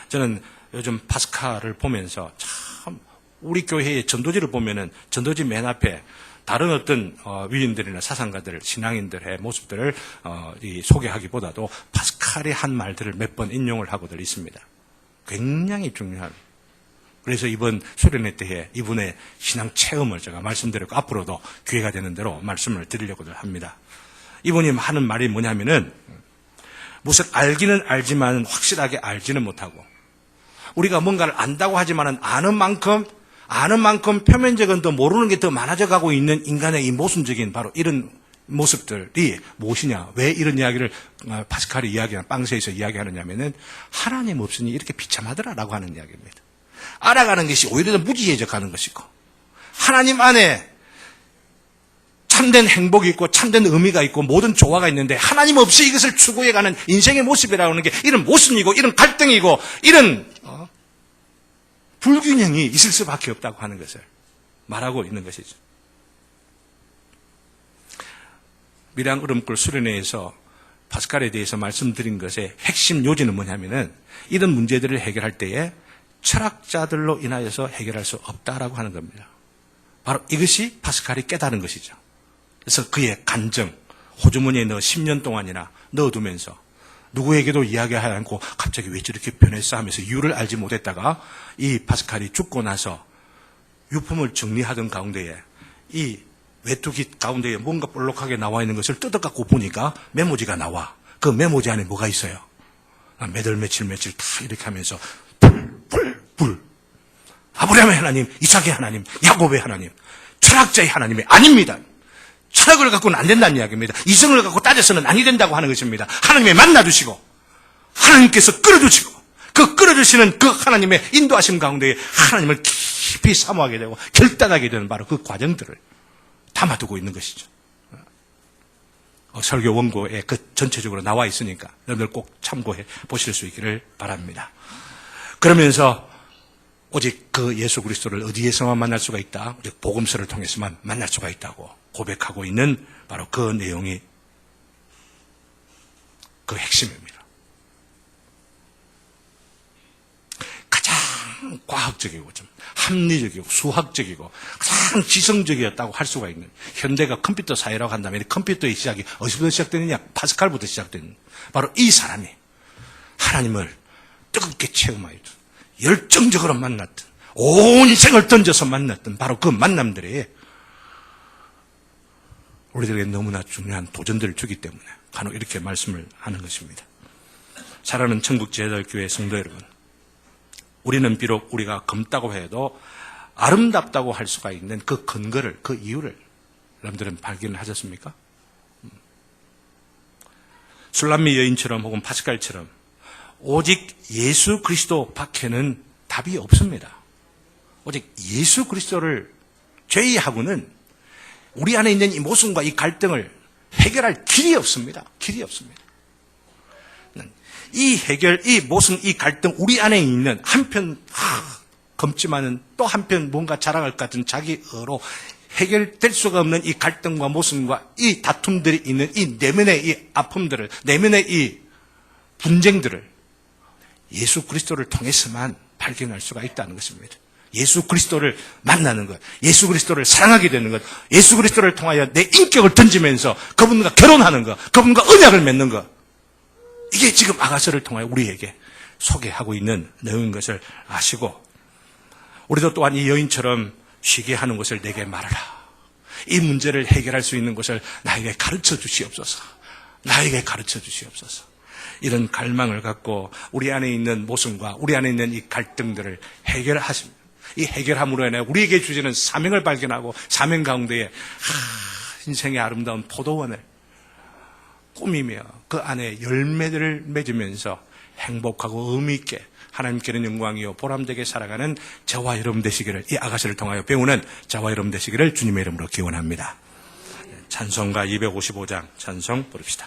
저는 요즘 파스칼을 보면서 참 우리 교회의 전도지를 보면은 전도지 맨 앞에 다른 어떤 위인들이나 사상가들, 신앙인들의 모습들을 소개하기보다도 파스칼이 한 말들을 몇 번 인용을 하고들 있습니다. 굉장히 중요한. 그래서 이번 수련회 때에 이분의 신앙 체험을 제가 말씀드렸고 앞으로도 기회가 되는 대로 말씀을 드리려고들 합니다. 이분이 하는 말이 뭐냐면은 무슨 알기는 알지만 확실하게 알지는 못하고 우리가 뭔가를 안다고 하지만은 아는 만큼 표면적은 더 모르는 게 더 많아져 가고 있는 인간의 이 모순적인 바로 이런 모습들이 무엇이냐? 왜 이런 이야기를 파스칼이 이야기하는 빵세에서 이야기하느냐면은 하나님 없으니 이렇게 비참하더라라고 하는 이야기입니다. 알아가는 것이 오히려 더 무지해져 가는 것이고 하나님 안에 참된 행복이 있고 참된 의미가 있고 모든 조화가 있는데 하나님 없이 이것을 추구해가는 인생의 모습이라고 하는 게 이런 모순이고 이런 갈등이고 이런 불균형이 있을 수밖에 없다고 하는 것을 말하고 있는 것이죠. 밀양 얼음굴 수련회에서 파스칼에 대해서 말씀드린 것의 핵심 요지는 뭐냐면은 이런 문제들을 해결할 때에 철학자들로 인하여서 해결할 수 없다라고 하는 겁니다. 바로 이것이 파스칼이 깨달은 것이죠. 그래서 그의 간증, 호주머니에 넣어 10년 동안이나 넣어두면서 누구에게도 이야기하지 않고 갑자기 왜 저렇게 변했어 하면서 이유를 알지 못했다가 이 파스칼이 죽고 나서 유품을 정리하던 가운데에 이 외투기 가운데에 뭔가 볼록하게 나와 있는 것을 뜯어갖고 보니까 메모지가 나와. 그 메모지 안에 뭐가 있어요? 몇 월 며칠 다 이렇게 하면서 불. 아브라함의 하나님, 이삭의 하나님, 야곱의 하나님, 철학자의 하나님이 아닙니다. 철학을 갖고는 안 된다는 이야기입니다. 이성을 갖고 따져서는 아니 된다고 하는 것입니다. 하나님의 만나주시고 하나님께서 끌어주시고 그 끌어주시는 그 하나님의 인도하심 가운데 하나님을 깊이 사모하게 되고 결단하게 되는 바로 그 과정들을 담아두고 있는 것이죠. 설교 원고에 그 전체적으로 나와 있으니까 여러분들 꼭 참고해 보실 수 있기를 바랍니다. 그러면서 오직 그 예수 그리스도를 어디에서만 만날 수가 있다? 오직 복음서를 통해서만 만날 수가 있다고 고백하고 있는 바로 그 내용이 그 핵심입니다. 가장 과학적이고 좀 합리적이고 수학적이고 가장 지성적이었다고 할 수가 있는 현대가 컴퓨터 사회라고 한다면 컴퓨터의 시작이 어디서부터 시작되느냐? 파스칼부터 시작되는 바로 이 사람이 하나님을 뜨겁게 체험하였던 열정적으로 만났던 온 인생을 던져서 만났던 바로 그 만남들이 우리들에게 너무나 중요한 도전들을 주기 때문에 간혹 이렇게 말씀을 하는 것입니다. 사랑하는 천국제자교회 성도 여러분, 우리는 비록 우리가 검다고 해도 아름답다고 할 수가 있는 그 근거를, 그 이유를 여러분들은 발견하셨습니까? 술람미 여인처럼 혹은 파스칼처럼 오직 예수 그리스도 밖에는 답이 없습니다. 오직 예수 그리스도를 제외하고는 우리 안에 있는 이 모순과 이 갈등을 해결할 길이 없습니다. 길이 없습니다. 이 해결, 이 모순, 이 갈등, 우리 안에 있는 한편 검지만은 또 한편 뭔가 자랑할 것 같은 자기로 해결될 수가 없는 이 갈등과 모순과 이 다툼들이 있는 이 내면의 이 아픔들을, 내면의 이 분쟁들을 예수 그리스도를 통해서만 발견할 수가 있다는 것입니다. 예수 그리스도를 만나는 것, 예수 그리스도를 사랑하게 되는 것, 예수 그리스도를 통하여 내 인격을 던지면서 그분과 결혼하는 것, 그분과 언약을 맺는 것, 이게 지금 아가서를 통하여 우리에게 소개하고 있는 내용인 것을 아시고 우리도 또한 이 여인처럼 쉬게 하는 것을 내게 말하라. 이 문제를 해결할 수 있는 것을 나에게 가르쳐 주시옵소서. 나에게 가르쳐 주시옵소서. 이런 갈망을 갖고 우리 안에 있는 모순과 우리 안에 있는 이 갈등들을 해결하십니다. 이 해결함으로 인해 우리에게 주시는 사명을 발견하고 사명 가운데에 인생의 아름다운 포도원을 꾸미며 그 안에 열매들을 맺으면서 행복하고 의미 있게 하나님께는 영광이요 보람되게 살아가는 저와 여러분 되시기를, 이 아가씨를 통하여 배우는 저와 여러분 되시기를 주님의 이름으로 기원합니다. 찬송가 255장 찬송 부릅시다.